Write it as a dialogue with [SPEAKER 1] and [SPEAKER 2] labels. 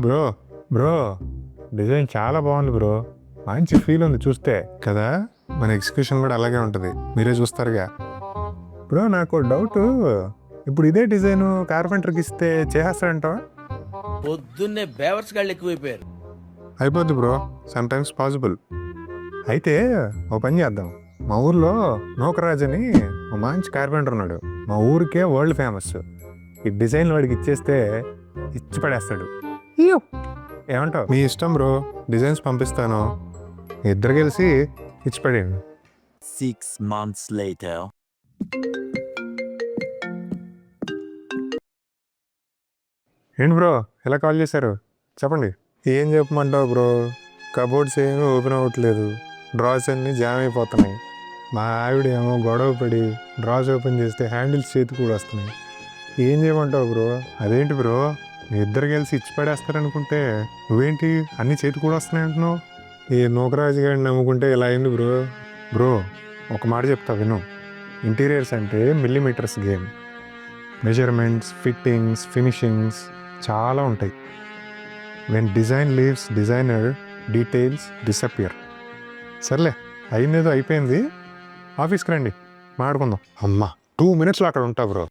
[SPEAKER 1] Bro bro design చాలా బాగుంది bro. మంచి ఫీల్ ఉంది చూస్తే కదా. మన ఎగ్జిక్యూషన్ కూడా అలాగే ఉంటుంది, మీరే చూస్తారుగా. బ్రో నాకు డౌట్, ఇప్పుడు ఇదే డిజైన్ కార్పెంటర్కి ఇస్తే చేసేస్తాడంటావా?
[SPEAKER 2] పొద్దున్నే బేవర్స్ గాళ్ళు ఎక్కువైపోయారు.
[SPEAKER 1] అయిపోద్ది బ్రో, సమ్ టైమ్స్ పాసిబుల్. అయితే ఓ పని చేద్దాం. మా ఊర్లో నూకరాజ్ అని ఒక మంచి కార్పెంటర్ ఉన్నాడు. మా ఊరికే వరల్డ్ ఫేమస్. ఈ డిజైన్ వాడికి ఇచ్చేస్తే ఇచ్చి పడేస్తాడు. ఏమంటావు? మీ ఇష్టం బ్రో, డిజైన్స్ పంపిస్తాను, ఇద్దరు కలిసి ఇచ్చి పడేయండి.
[SPEAKER 3] 6 months later.
[SPEAKER 1] ఏంటి బ్రో ఎలా కాల్ చేశారు? చెప్పండి. ఏం చెప్పమంటావు బ్రో, కబోర్డ్స్ ఏమీ ఓపెన్ అవ్వట్లేదు, డ్రాస్ అన్నీ జామ్ అయిపోతున్నాయి. మా ఆవిడ ఏమో గొడవ పడి డ్రాస్ ఓపెన్ చేస్తే హ్యాండిల్స్ చేతి కూడా వస్తున్నాయి. ఏం చేయమంటావు బ్రో? అదేంటి బ్రో, మీ ఇద్దరు కలిసి ఇచ్చి పడేస్తారనుకుంటే నువ్వేంటి అన్ని చేతి కూడా వస్తున్నాయి అంటున్నావు? ఈ నూకరాజు గారిని నమ్ముకుంటే ఇలా అయింది బ్రో. బ్రో ఒక మాట చెప్తా విను. ఇంటీరియర్స్ అంటే millimeters game. Measurements, fittings, finishings చాలా ఉంటాయి. When design leaves designer, details disappear. సర్లే, అయిందేదో అయిపోయింది, ఆఫీస్కి రండి మాట్లాడుకుందాం. అమ్మా 2 minutesలో అక్కడ ఉంటా బ్రో.